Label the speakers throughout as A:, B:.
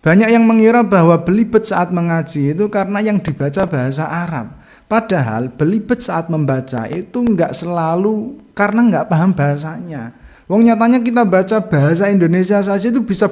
A: Banyak yang mengira bahwa belibet saat mengaji itu karena yang dibaca bahasa Arab. Padahal belibet saat membaca itu nggak selalu karena nggak paham bahasanya. Wong nyatanya kita baca bahasa Indonesia saja itu bisa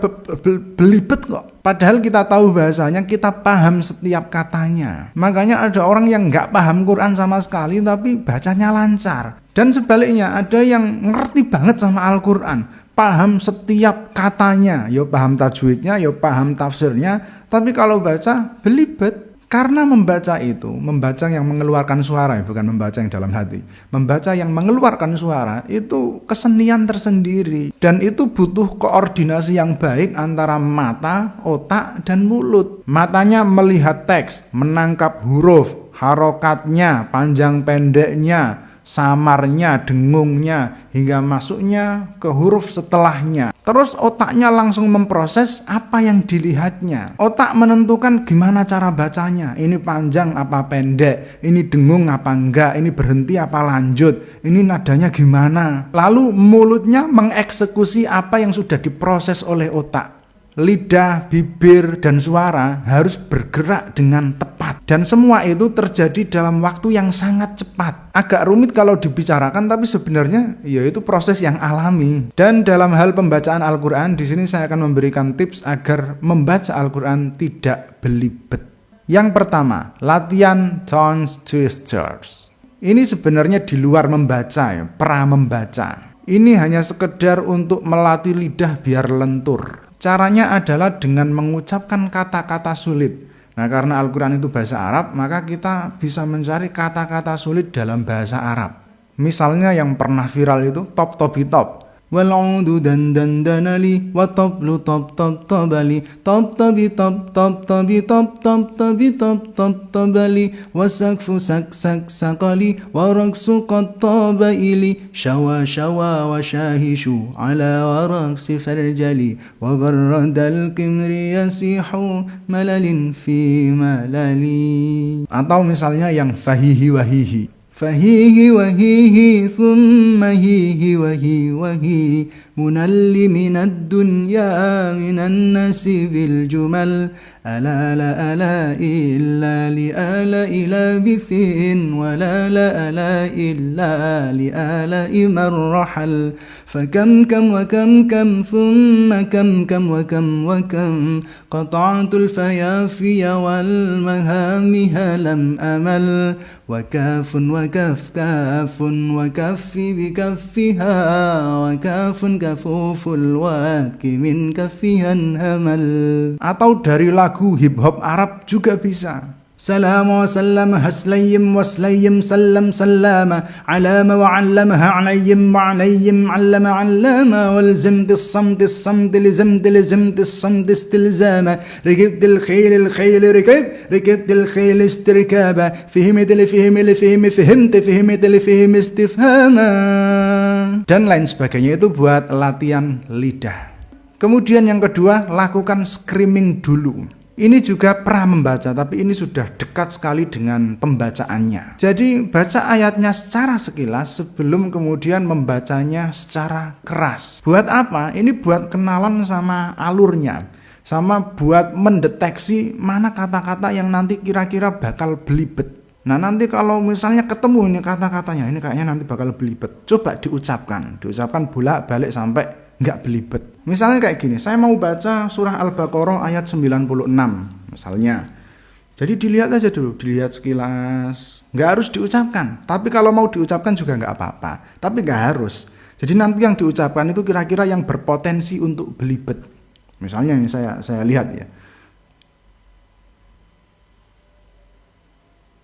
A: belibet kok. Padahal kita tahu bahasanya, kita paham setiap katanya. Makanya ada orang yang nggak paham Quran sama sekali tapi bacanya lancar. Dan sebaliknya ada yang ngerti banget sama Al-Quran, paham setiap katanya, yo paham tajwidnya, yo paham tafsirnya, tapi kalau baca belibet. Karena membaca itu, membaca yang mengeluarkan suara, bukan membaca yang dalam hati. Membaca yang mengeluarkan suara itu kesenian tersendiri. Dan itu butuh koordinasi yang baik antara mata, otak, dan mulut. Matanya melihat teks, menangkap huruf, harokatnya, panjang pendeknya, samarnya, dengungnya, hingga masuknya ke huruf setelahnya. Terus otaknya langsung memproses apa yang dilihatnya. Otak menentukan gimana cara bacanya. Ini panjang apa pendek, ini dengung apa enggak, ini berhenti apa lanjut, ini nadanya gimana. Lalu mulutnya mengeksekusi apa yang sudah diproses oleh otak. Lidah, bibir, dan suara harus bergerak dengan tepat. Dan semua itu terjadi dalam waktu yang sangat cepat. Agak rumit kalau dibicarakan, tapi sebenarnya ya itu proses yang alami. Dan dalam hal pembacaan Al-Quran, di sini saya akan memberikan tips agar membaca Al-Quran tidak belibet. Yang pertama, latihan tongue twisters. Ini sebenarnya di luar membaca ya, pra membaca. Ini hanya sekedar untuk melatih lidah biar lentur. Caranya adalah dengan mengucapkan kata-kata sulit. Nah, karena Al-Quran itu bahasa Arab, maka kita bisa mencari kata-kata sulit dalam bahasa Arab. Misalnya yang pernah viral itu top tobi top. Wal'udu dan danali wa tablu top top tabali top tabi top top tabi top top tabi top top tabali wasakfu sak sak sakali waraksu qad tabaili shawa shawa wa shahishu ala waraksi farjali wa barradal kimri yasihu malalin fi malali. Atau misalnya yang fahihi wahihi. فهيه وهيه ثم هيه وهي وهي منل من الدنيا من الناس بالجمل ألا لا ألا إلا لآلاء لابث ولا لا ألا إلا لآلاء من رحل فكم كم وكم كم ثم كم كم وكم وكم قطعت الفيافي والمهامها لم أمل وكاف وكف كاف وكف بكفها وكاف كفوف الواتك من كفها انهمل. Atau dari lagu hip hop Arab juga bisa. سلام وسلم هسليم وسليم سلم سلامة علام وعلمها عنيم وعنيم علم علامة والزمت الصمت الصمت لزمت لزمت الصمت استلزامة ركبت الخيل الخيل ركبت الخيل استركابة فهمت الفهم الفهم فهمت فهمت الفهم استفهاما. Dan lain sebagainya. Itu buat latihan lidah. Kemudian yang kedua, lakukan screaming dulu. Ini juga pra membaca, tapi ini sudah dekat sekali dengan pembacaannya. Jadi baca ayatnya secara sekilas sebelum kemudian membacanya secara keras. Buat apa? Ini buat kenalan sama alurnya, sama buat mendeteksi mana kata-kata yang nanti kira-kira bakal belibet. Nah, nanti kalau misalnya ketemu ini kata-katanya, ini kayaknya nanti bakal belibet, coba diucapkan bolak-balik sampai nggak belibet. Misalnya kayak gini, saya mau baca surah Al-Baqarah ayat 96 misalnya. Jadi dilihat aja dulu, dilihat sekilas, nggak harus diucapkan. Tapi kalau mau diucapkan juga nggak apa-apa, tapi nggak harus. Jadi nanti yang diucapkan itu kira-kira yang berpotensi untuk belibet. Misalnya ini saya lihat ya.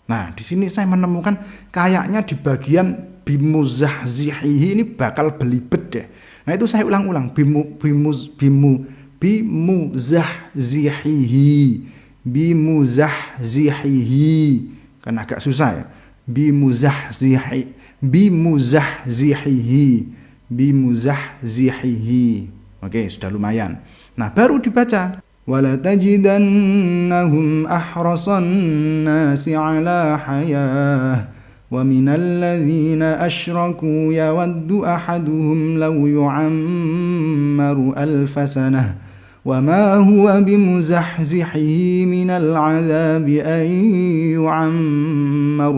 A: Nah, di sini saya menemukan kayaknya di bagian bimuzahzihihi ini bakal belibet deh. Nah, itu saya ulang-ulang, bimuzahzihihi. Kan agak susah ya. Bimuzahzihihi. Oke, sudah lumayan. Nah, baru dibaca. وَلَتَجِدَنَّهُمْ أَحْرَصَ النَّاسِ عَلَى حَيَاةٍ وَمِنَ الَّذِينَ أَشْرَكُوا يَوَدُّ أَحَدُهُمْ لَوْ يُعَمَّرُ أَلْفَ سَنَةٍ وَمَا هُوَ بِمُزَحْزِحِهِ مِنَ الْعَذَابِ أَن يُعَمَّرَ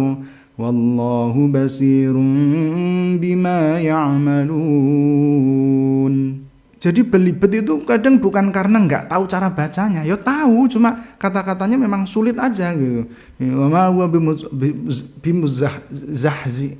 A: وَاللَّهُ بَصِيرٌ بِمَا يَعْمَلُونَ. Jadi belibet itu kadang bukan karena nggak tahu cara bacanya, ya tahu, cuma kata-katanya memang sulit aja gitu.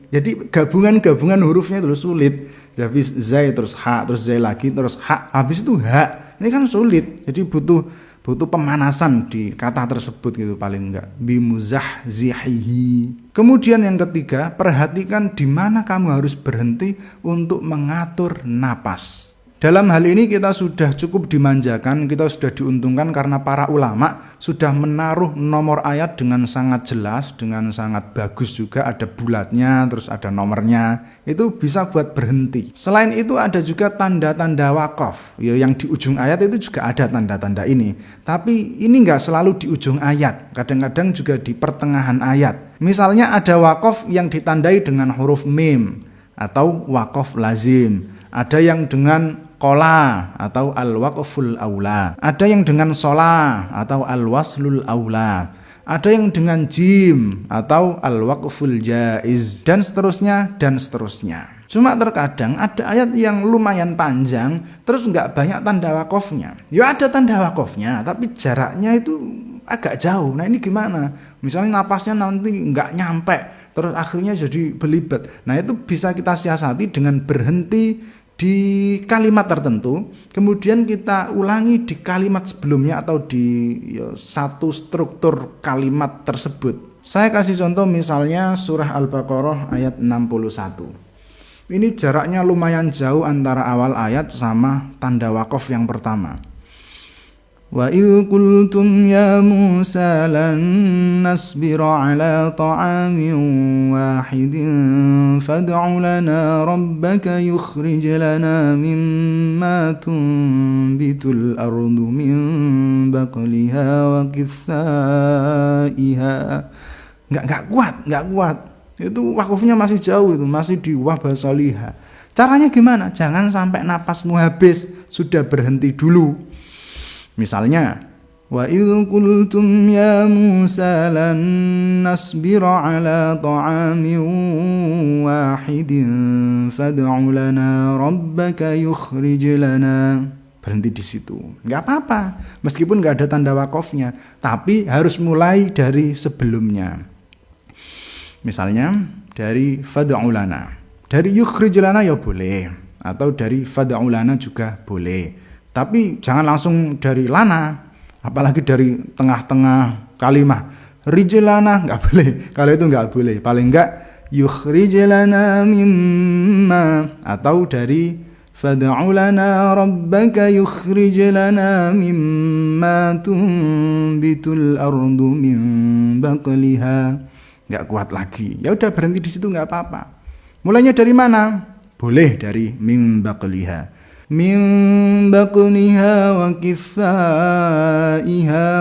A: Jadi gabungan hurufnya itu sulit. Habis zai terus ha, terus zai lagi, terus ha, habis itu ha. Ini kan sulit. Jadi butuh pemanasan di kata tersebut gitu paling enggak. Bimuzahzihihi. Kemudian yang ketiga, perhatikan di mana kamu harus berhenti untuk mengatur napas. Dalam hal ini kita sudah cukup dimanjakan, kita sudah diuntungkan karena para ulama sudah menaruh nomor ayat dengan sangat jelas, dengan sangat bagus juga, ada bulatnya, terus ada nomornya, itu bisa buat berhenti. Selain itu ada juga tanda-tanda wakaf, ya, yang di ujung ayat itu juga ada tanda-tanda ini. Tapi ini nggak selalu di ujung ayat, kadang-kadang juga di pertengahan ayat. Misalnya ada wakaf yang ditandai dengan huruf mim atau wakaf lazim. Ada yang dengan kola atau al-waqful aula. Ada yang dengan sola atau al-waslul aula. Ada yang dengan jim atau al-waqful jaiz. Dan seterusnya, dan seterusnya. Cuma terkadang ada ayat yang lumayan panjang, terus nggak banyak tanda wakofnya. Ya ada tanda wakofnya, tapi jaraknya itu agak jauh. Nah ini gimana? Misalnya napasnya nanti nggak nyampe, terus akhirnya jadi belibet. Nah itu bisa kita siasati dengan berhenti di kalimat tertentu, kemudian kita ulangi di kalimat sebelumnya atau di satu struktur kalimat tersebut. Saya kasih contoh misalnya surah Al-Baqarah ayat 61. Ini jaraknya lumayan jauh antara awal ayat sama tanda wakaf yang pertama. Wa idh qultum ya Musa lan nasbira ala ta'amin wahidin fad'u lana rabbaka yukhrij lana mimma tunbitul ardu min baqliha wa qithaiha. Enggak kuat. Itu wakufnya masih jauh, itu masih di wa basaliha. Caranya gimana? Jangan sampai napasmu habis, sudah berhenti dulu. Misalnya, wa idh qultum ya Musa lan nasbira ala ta'amin wahidin fad'u lana rabbaka yukhrij lana. Berhenti di situ. Enggak apa-apa, meskipun enggak ada tanda wakofnya, tapi harus mulai dari sebelumnya. Misalnya dari fad'u lana. Dari yukhrij lana ya boleh, atau dari fad'u lana juga boleh. Tapi jangan langsung dari lana, apalagi dari tengah-tengah kalimah. Rijlana nggak boleh, kalau itu nggak boleh. Paling nggak yukhrijlana mimma, atau dari fad'u lana rabbaka yukhrijlana mimma tunbitul ardu min baqliha. Nggak kuat lagi. Ya udah berhenti di situ nggak apa-apa. Mulainya dari mana? Boleh dari min baqliha. Min baqniha wa kithaiha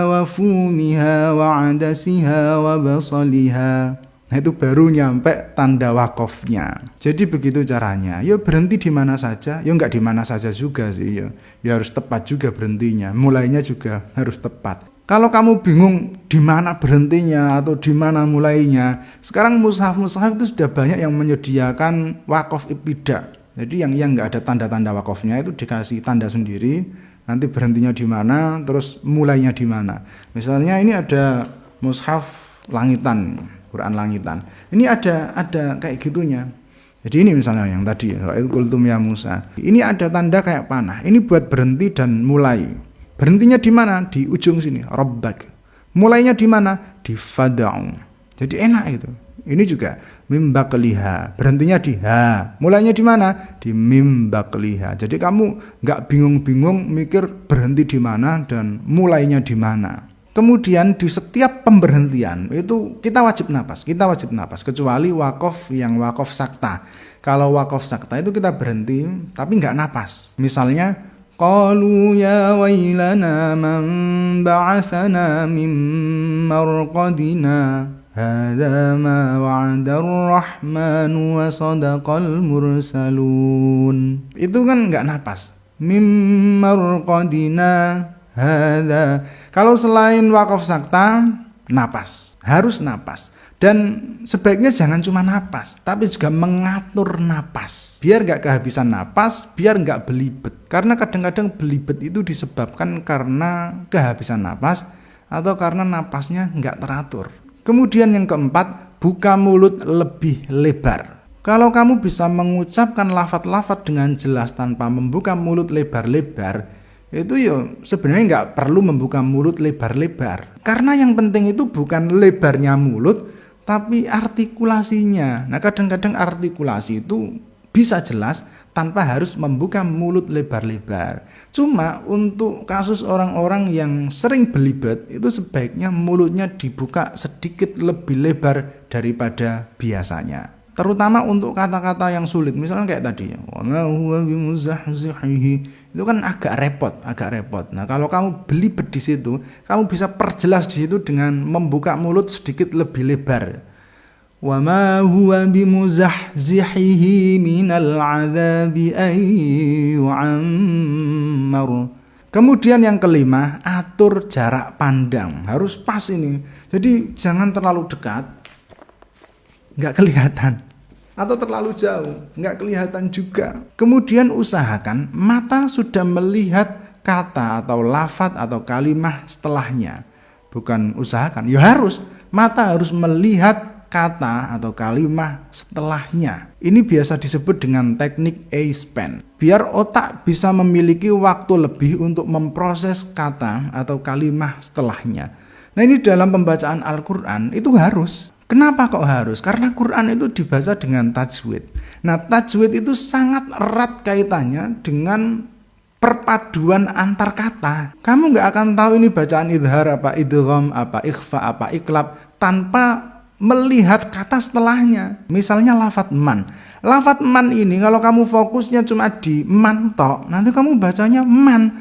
A: wa fumiha wa adasiha wa basaliha. Nah itu baru nyampe tanda wakofnya. Jadi begitu caranya. Ya berhenti di mana saja. Ya enggak di mana saja juga sih. Ya harus tepat juga berhentinya. Mulainya juga harus tepat. Kalau kamu bingung di mana berhentinya atau di mana mulainya, sekarang mushaf-mushaf itu sudah banyak yang menyediakan wakof ibtidah. Jadi yang nggak ada tanda-tanda wakofnya itu dikasih tanda sendiri, nanti berhentinya di mana, terus mulainya di mana. Misalnya ini ada mushaf langitan, Quran langitan. Ini ada kayak gitunya. Jadi ini misalnya yang tadi, qultum ya Musa. Ini ada tanda kayak panah. Ini buat berhenti dan mulai. Berhentinya di mana? Di ujung sini, rabbak. Mulainya di mana? Di fad'u. Jadi enak itu. Ini juga mim baqliha, berhentinya di ha. Mulainya di mana? Di mim baqliha. Jadi kamu nggak bingung-bingung mikir berhenti di mana dan mulainya di mana. Kemudian di setiap pemberhentian itu kita wajib napas, kecuali wakaf yang wakaf sakta. Kalau wakaf sakta itu kita berhenti tapi nggak napas. Misalnya qalu ya wailana man ba'athana min marqadina. Hadza ma wa'adar rahmanu wa sadaqal mursalun. Itu kan enggak napas. mim marqadina hadza. Kalau selain wakaf sakta, napas, harus napas. Dan sebaiknya jangan cuma napas, tapi juga mengatur napas. Biar gak kehabisan napas, biar gak belibet. Karena kadang-kadang belibet itu disebabkan karena kehabisan napas atau karena napasnya gak teratur. Kemudian yang keempat, buka mulut lebih lebar. Kalau kamu bisa mengucapkan lafaz-lafaz dengan jelas tanpa membuka mulut lebar-lebar, itu ya sebenarnya nggak perlu membuka mulut lebar-lebar. Karena yang penting itu bukan lebarnya mulut, tapi artikulasinya. Nah, kadang-kadang artikulasi itu bisa jelas tanpa harus membuka mulut lebar-lebar. Cuma untuk kasus orang-orang yang sering belibet, itu sebaiknya mulutnya dibuka sedikit lebih lebar daripada biasanya. Terutama untuk kata-kata yang sulit, misalnya kayak tadi, wa ma huwa bimuzahzihihi, itu kan agak repot. Nah, kalau kamu belibet di situ, kamu bisa perjelas di situ dengan membuka mulut sedikit lebih lebar. Wa ma huwa bimuzahzihihi minal 'adzabi ay yu'ammar. Kemudian yang kelima, atur jarak pandang, harus pas ini. Jadi jangan terlalu dekat, nggak kelihatan, atau terlalu jauh, nggak kelihatan juga. Kemudian usahakan mata sudah melihat kata atau lafaz atau kalimah setelahnya. Bukan usahakan, ya harus, mata harus melihat kata atau kalimah setelahnya. Ini biasa disebut dengan teknik A-span. Biar otak bisa memiliki waktu lebih untuk memproses kata atau kalimah setelahnya. Nah, ini dalam pembacaan Al-Quran itu harus. Kenapa kok harus? Karena Quran itu dibaca dengan tajwid. Nah, tajwid itu sangat erat kaitannya dengan perpaduan antar kata. Kamu nggak akan tahu ini bacaan idhar apa, idgham apa, ikhfa apa, iklab tanpa melihat kata setelahnya. Misalnya lafadz man. Lafadz man ini kalau kamu fokusnya cuma di man tok, nanti kamu bacanya man.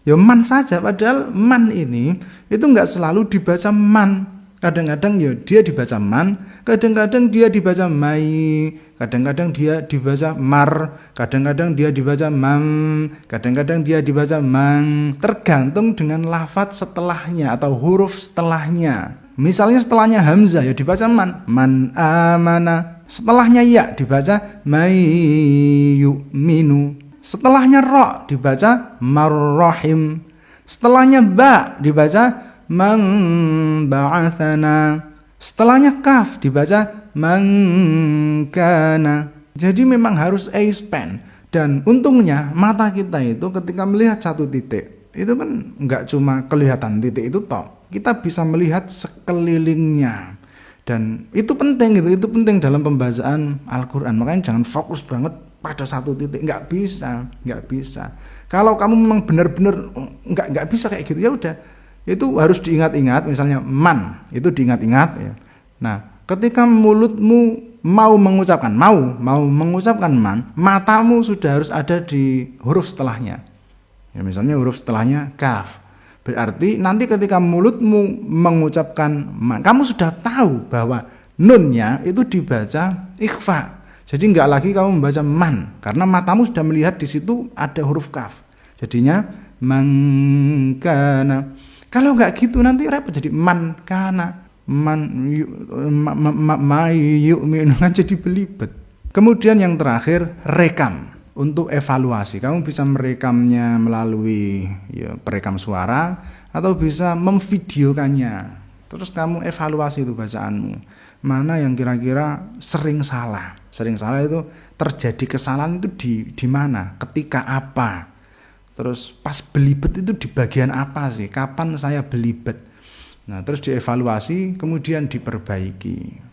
A: Ya man saja, padahal man ini itu nggak selalu dibaca man. Kadang-kadang ya dia dibaca man, kadang-kadang dia dibaca mai, kadang-kadang dia dibaca mar, kadang-kadang dia dibaca mam, kadang-kadang dia dibaca mang, tergantung dengan lafadz setelahnya atau huruf setelahnya. Misalnya setelahnya hamzah ya dibaca man amana. Setelahnya ya dibaca may yu'minu. Setelahnya ra dibaca marrahim. Setelahnya ba dibaca man ba'athana. Setelahnya kaf dibaca man kana. Jadi memang harus A-span. Dan untungnya mata kita itu ketika melihat satu titik, itu kan nggak cuma kelihatan titik itu tok, kita bisa melihat sekelilingnya. Dan itu penting gitu, itu penting dalam pembacaan Al-Quran. Makanya jangan fokus banget pada satu titik, nggak bisa. Kalau kamu memang benar-benar nggak bisa kayak gitu, ya udah, itu harus diingat-ingat. Misalnya man itu diingat-ingat ya. Nah, ketika mulutmu mau mengucapkan man, matamu sudah harus ada di huruf setelahnya. Ya, misalnya huruf setelahnya kaf. Berarti nanti ketika mulutmu mengucapkan man, kamu sudah tahu bahwa nunnya itu dibaca ikhfa. Jadi enggak lagi kamu membaca man, karena matamu sudah melihat di situ ada huruf kaf. Jadinya mangkana. Kalau enggak gitu nanti repot, jadi man kana, yu'minu, jadi belibet. Kemudian yang terakhir, rekam untuk evaluasi. Kamu bisa merekamnya melalui perekam suara atau bisa memvideokannya. Terus kamu evaluasi itu bacaanmu. Mana yang kira-kira sering salah. Sering salah itu terjadi kesalahan itu di mana? Ketika apa? Terus pas belibet itu di bagian apa sih? Kapan saya belibet? Nah, terus dievaluasi, kemudian diperbaiki.